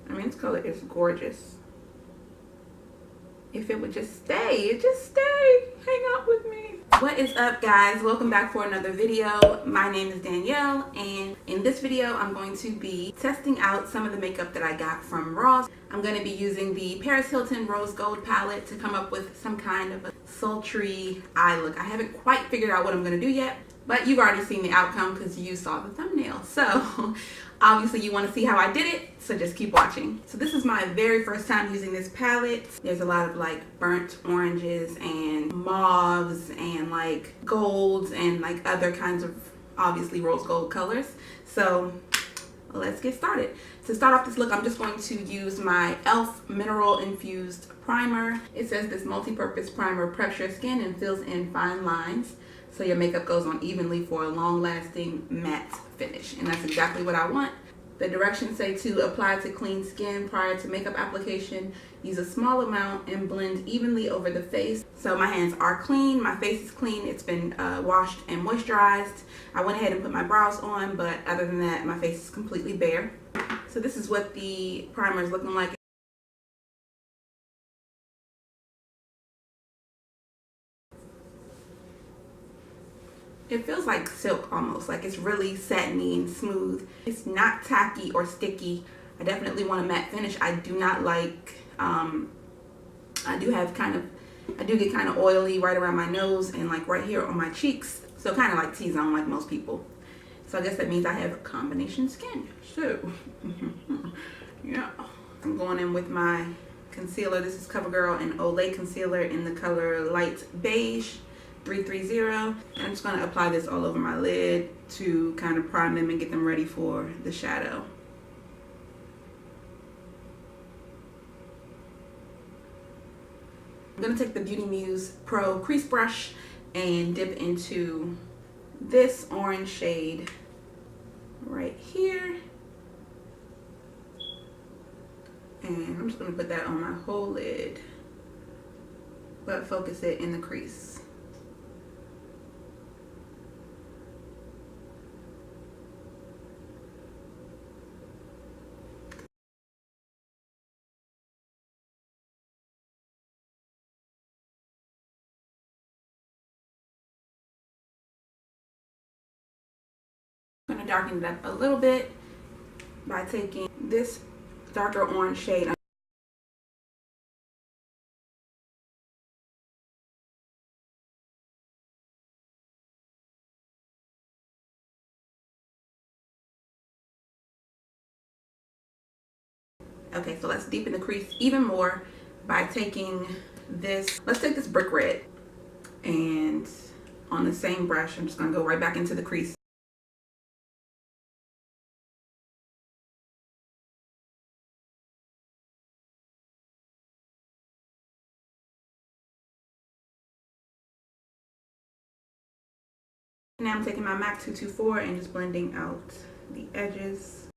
I mean, this color is gorgeous. If it would just stay, hang out with me. What is up, guys? Welcome back for another video. My name is Danielle, and in this video I'm going to be testing out some of the makeup that I got from Ross. I'm going to be using the Paris Hilton Rose Gold palette to come up with some kind of a sultry eye look. I haven't quite figured out what I'm going to do yet, but you've already seen the outcome because you saw the thumbnail. So obviously you want to see how I did it, so just keep watching. So this is my very first time using this palette. There's a lot of like burnt oranges and mauves and like golds and like other kinds of obviously rose gold colors. So let's get started. To start off this look, I'm just going to use my e.l.f. mineral infused primer. It says this multi-purpose primer preps your skin and fills in fine lines so your makeup goes on evenly for a long-lasting matte finish. And that's exactly what I want. The directions say to apply to clean skin prior to makeup application. Use a small amount and blend evenly over the face. So my hands are clean, my face is clean, it's been washed and moisturized. I went ahead and put my brows on, but other than that, my face is completely bare. So this is what the primer is looking like. It feels like silk almost, like it's really satiny and smooth. It's not tacky or sticky. I definitely want a matte finish. I do not like, I do get kind of oily right around my nose and like right here on my cheeks. So kind of like T-zone like most people. So I guess that means I have combination skin. So, yeah. I'm going in with my concealer. This is CoverGirl and Olay concealer in the color Light Beige 330. I'm just going to apply this all over my lid to kind of prime them and get them ready for the shadow. I'm going to take the Beauty Muse Pro crease brush and dip into this orange shade right here. And I'm just going to put that on my whole lid, but focus it in the crease. I'm going to darken it up a little bit by taking this darker orange shade. Okay, so let's deepen the crease even more by taking this, let's take this brick red, and on the same brush, I'm just going to go right back into the crease. Now I'm taking my MAC 224 and just blending out the edges.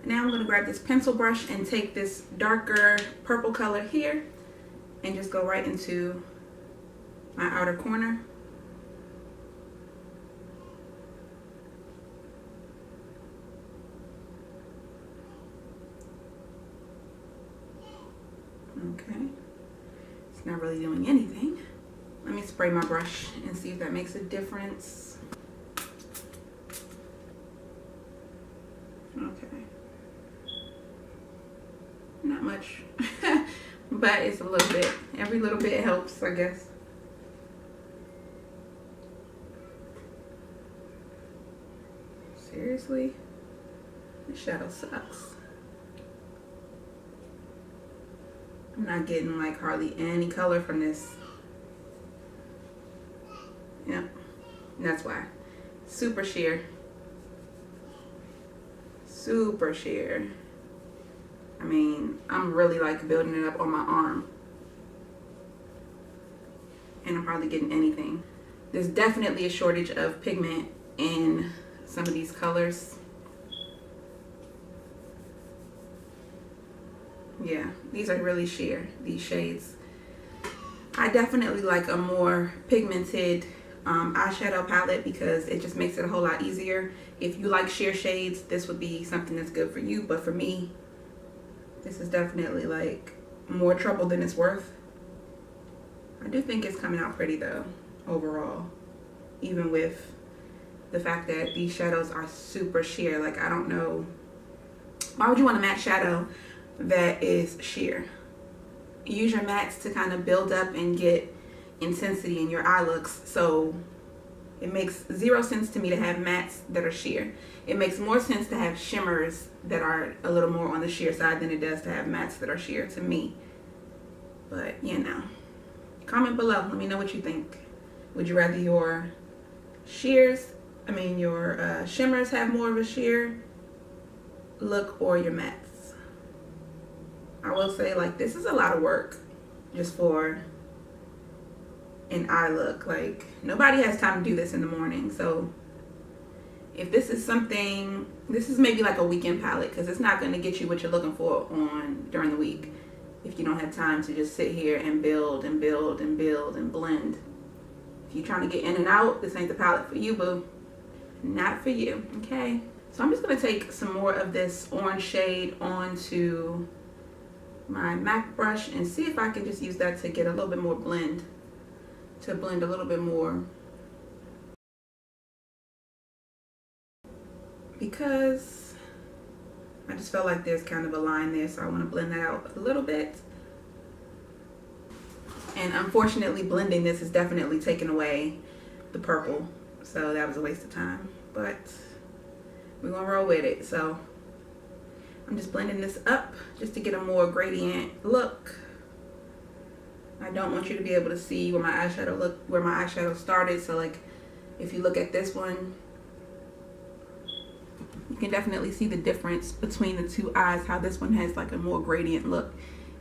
Now I'm going to grab this pencil brush and take this darker purple color here and just go right into my outer corner. Okay, it's not really doing anything. Let me spray my brush and see if that makes a difference. Okay, not much, but it's a little bit. Every little bit helps, I guess. Seriously, this shadow sucks. I'm not getting like hardly any color from this. Yep, that's why. Super sheer. Super sheer. I mean, I'm really like building it up on my arm. And I'm hardly getting anything. There's definitely a shortage of pigment in some of these colors. Yeah, these are really sheer, these shades. I definitely like a more pigmented eyeshadow palette because it just makes it a whole lot easier. If you like sheer shades, this would be something that's good for you, but for me, this is definitely like more trouble than it's worth. I do think it's coming out pretty though, overall, even with the fact that these shadows are super sheer. Like, I don't know, why would you want a matte shadow that is sheer? Use your mattes to kind of build up and get intensity in your eye looks. So it makes zero sense to me to have mattes that are sheer. It makes more sense to have shimmers that are a little more on the sheer side than it does to have mattes that are sheer to me. But you know, comment below, let me know what you think. Would you rather your shimmers have more of a sheer look, or your mattes? I will say, like, this is a lot of work just for an eye look. Like, nobody has time to do this in the morning. So if this is something, this is maybe like a weekend palette, because it's not going to get you what you're looking for during the week if you don't have time to just sit here and build and build and build and blend. If you're trying to get in and out, this ain't the palette for you, boo. Not for you. Okay, so I'm just going to take some more of this orange shade onto my MAC brush and see if I can just use that to get a little bit more blend, to blend a little bit more, because I just felt like there's kind of a line there, so I want to blend that out a little bit. And unfortunately, blending this is definitely taking away the purple, so that was a waste of time, but we're gonna roll with it. So I'm just blending this up just to get a more gradient look. I don't want you to be able to see where my eyeshadow started. So like, if you look at this one, you can definitely see the difference between the two eyes, how this one has like a more gradient look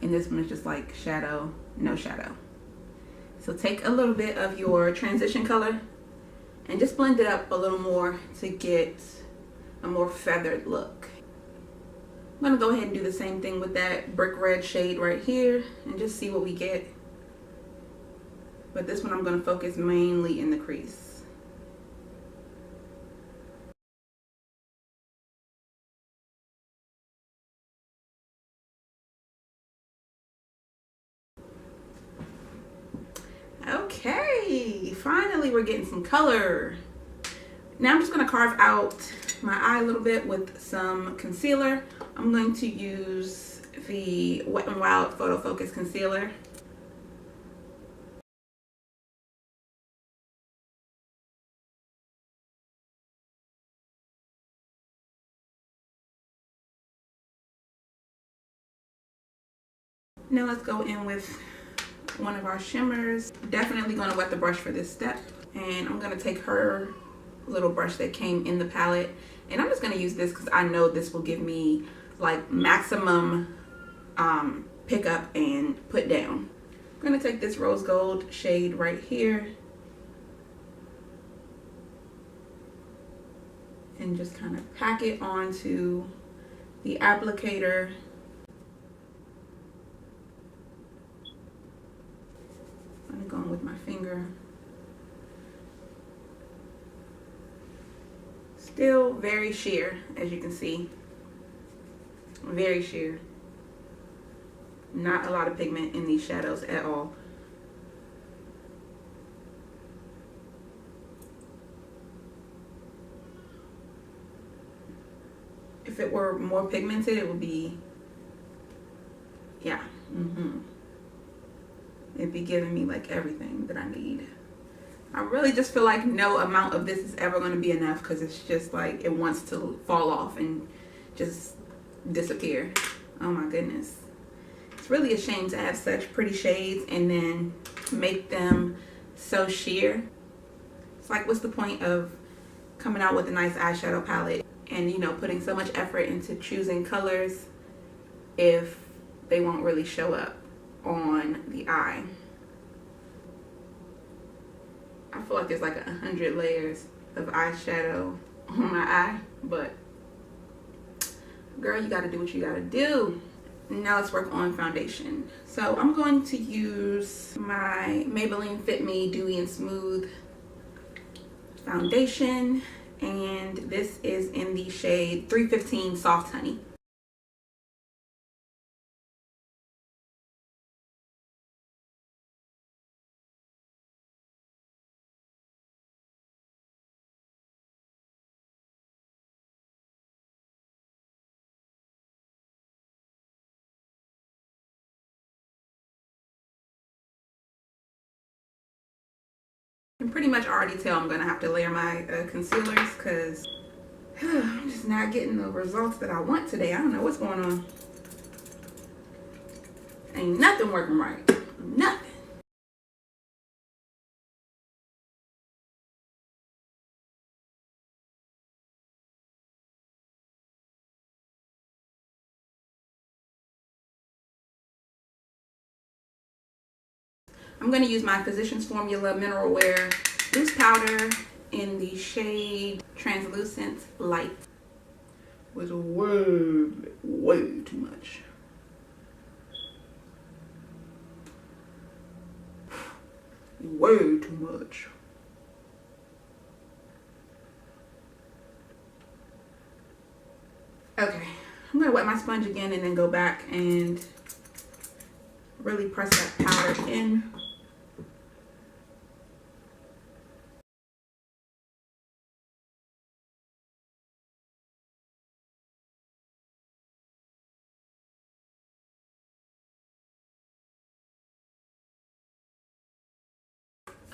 and this one is just like shadow, no shadow. So take a little bit of your transition color and just blend it up a little more to get a more feathered look. I'm gonna go ahead and do the same thing with that brick red shade right here and just see what we get. But this one I'm gonna focus mainly in the crease. Okay, finally we're getting some color. Now I'm just gonna carve out my eye a little bit with some concealer. I'm going to use the Wet n Wild Photo Focus Concealer. Now let's go in with one of our shimmers. Definitely gonna wet the brush for this step. And I'm gonna take her little brush that came in the palette. And I'm just gonna use this because I know this will give me like maximum pick up and put down. I'm gonna take this rose gold shade right here and just kind of pack it onto the applicator. I'm going with my finger. Still very sheer, as you can see. Very sheer. Not a lot of pigment in these shadows at all. If it were more pigmented, it would be, yeah. It'd be giving me like everything that I need. I really just feel like no amount of this is ever going to be enough because it's just like it wants to fall off and just disappear. Oh my goodness. It's really a shame to have such pretty shades and then make them so sheer. It's like, what's the point of coming out with a nice eyeshadow palette and, you know, putting so much effort into choosing colors if they won't really show up on the eye? I feel like there's like 100 layers of eyeshadow on my eye, but girl, you gotta do what you gotta do. Now let's work on foundation. So I'm going to use my Maybelline Fit Me Dewy and Smooth foundation, and this is in the shade 315 Soft Honey. You can pretty much already tell I'm gonna have to layer my concealers because I'm just not getting the results that I want today. I don't know what's going on. Ain't nothing working right. Nothing. I'm going to use my Physicians Formula Mineral Wear Loose Powder in the shade Translucent Light. It was way too much. Way too much. Okay, I'm going to wet my sponge again and then go back and really press that powder in.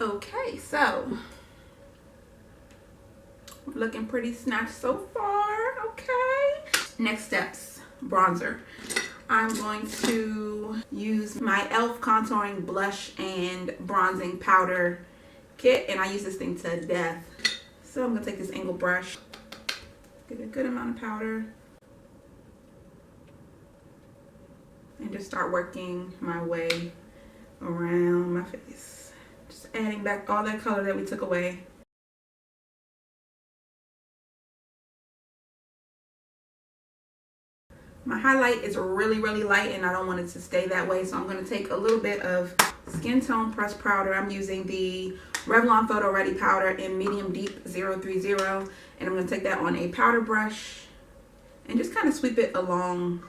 Okay, so looking pretty snatched so far. Okay, next steps, bronzer. I'm going to use my e.l.f. contouring blush and bronzing powder kit, and I use this thing to death. So I'm gonna take this angle brush, get a good amount of powder, and just start working my way around my face. Just adding back all that color that we took away. My highlight is really light and I don't want it to stay that way, so I'm going to take a little bit of Skin Tone Pressed Powder. I'm using the Revlon Photo Ready powder in Medium Deep 030, and I'm going to take that on a powder brush and just kind of sweep it along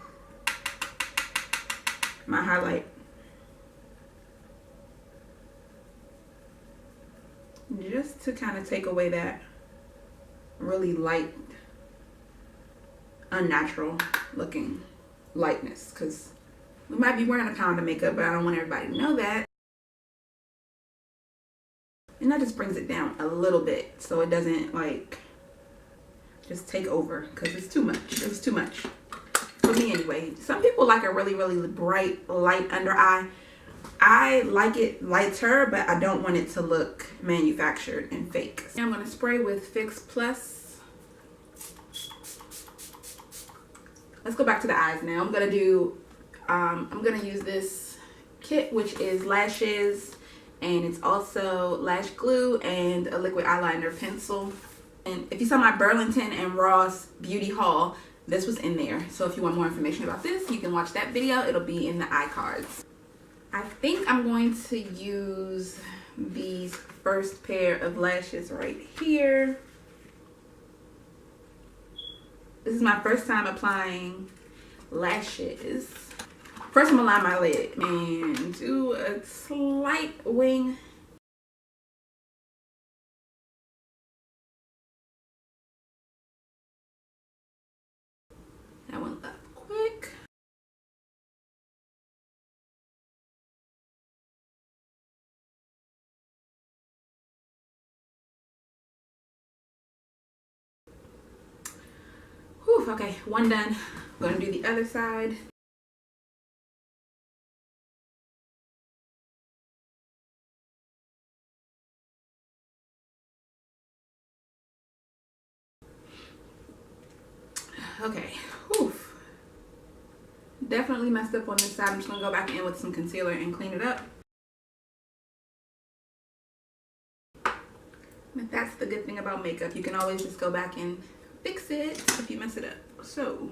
my highlight. Just to kind of take away that really light, unnatural looking lightness, because we might be wearing a pound of makeup, but I don't want everybody to know that. And that just brings it down a little bit so it doesn't like just take over, because it's too much. It was too much for me anyway. Some people like a really bright light under eye. I like it lighter, but I don't want it to look manufactured and fake. I'm going to spray with Fix Plus. Let's go back to the eyes now. I'm going to use this kit, which is lashes, and it's also lash glue and a liquid eyeliner pencil. And if you saw my Burlington and Ross beauty haul, this was in there. So if you want more information about this, you can watch that video. It'll be in the iCards. I think I'm going to use these first pair of lashes right here. This is my first time applying lashes. First I'm gonna line my lid and do a slight wing. That one up quick. Whew, okay, one done. I'm gonna do the other side. Okay, whew. Definitely messed up on this side. I'm just gonna go back in with some concealer and clean it up. But that's the good thing about makeup. You can always just go back and fix it if you mess it up. So,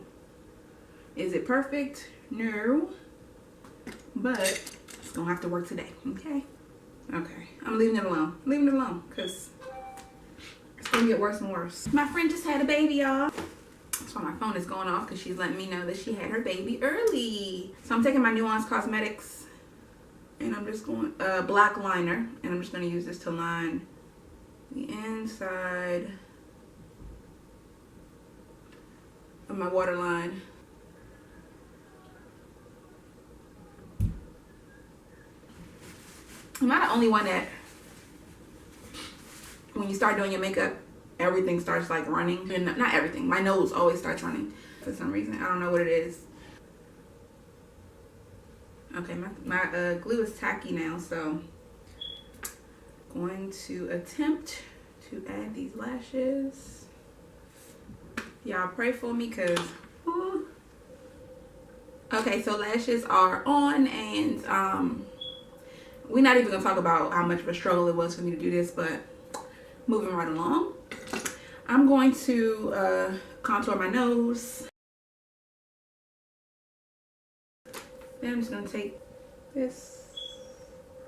is it perfect? No. But it's gonna have to work today, okay? Okay, I'm leaving it alone. Leaving it alone, because It's gonna get worse and worse. My friend just had a baby, y'all. So my phone is going off because she's letting me know that she had her baby early. So I'm taking my Nuance Cosmetics and I'm just going black liner, and I'm just going to use this to line the inside of my waterline. Am I the only one that when you start doing your makeup, everything starts like running? And not everything, my nose always starts running for some reason. I don't know what it is. Okay, my glue is tacky now, so going to attempt to add these lashes. Y'all pray for me, cause okay, so lashes are on, and we're not even gonna talk about how much of a struggle it was for me to do this, but moving right along. I'm going to contour my nose. Then I'm just gonna take this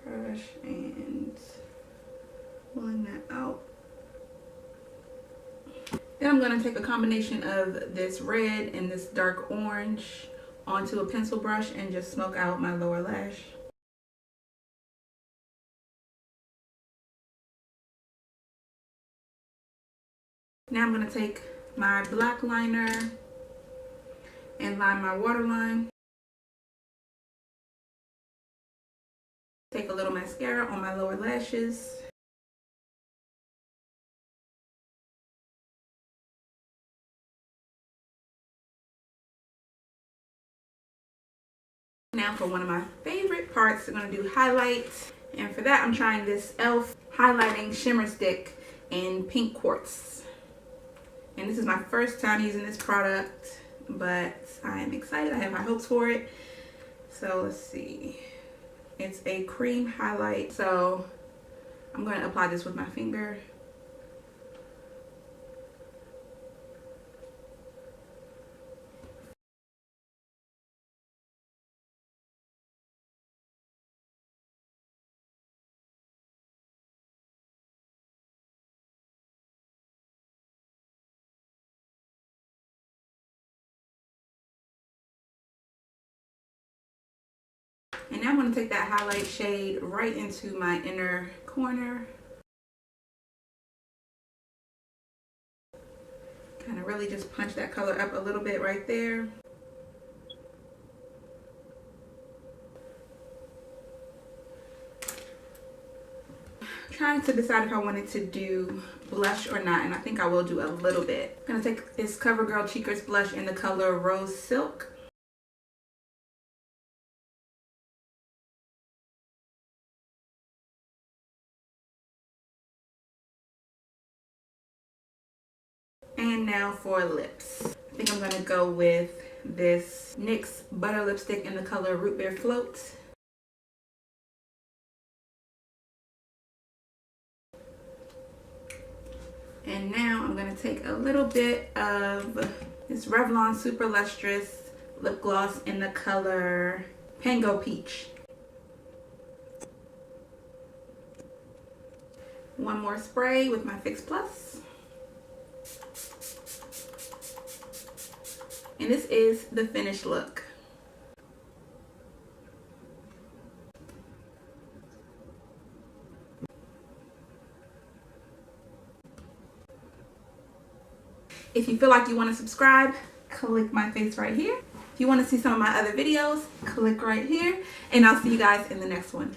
brush and blend that out. Then I'm gonna take a combination of this red and this dark orange onto a pencil brush and just smoke out my lower lash. Now I'm gonna take my black liner and line my waterline. Take a little mascara on my lower lashes. Now for one of my favorite parts, I'm gonna do highlights. And for that, I'm trying this e.l.f. highlighting shimmer stick in pink quartz. And this is my first time using this product, but I am excited. I have high hopes for it. So let's see. It's a cream highlight, so I'm going to apply this with my finger. And now I'm going to take that highlight shade right into my inner corner. Kind of really just punch that color up a little bit right there. Trying to decide if I wanted to do blush or not, and I think I will do a little bit. I'm going to take this CoverGirl Cheekers blush in the color Rose Silk. And now for lips. I think I'm going to go with this NYX Butter Lipstick in the color Root Beer Float. And now I'm going to take a little bit of this Revlon Super Lustrous lip gloss in the color Pango Peach. One more spray with my Fix Plus. And this is the finished look. If you feel like you want to subscribe, click my face right here. If you want to see some of my other videos, click right here. And I'll see you guys in the next one.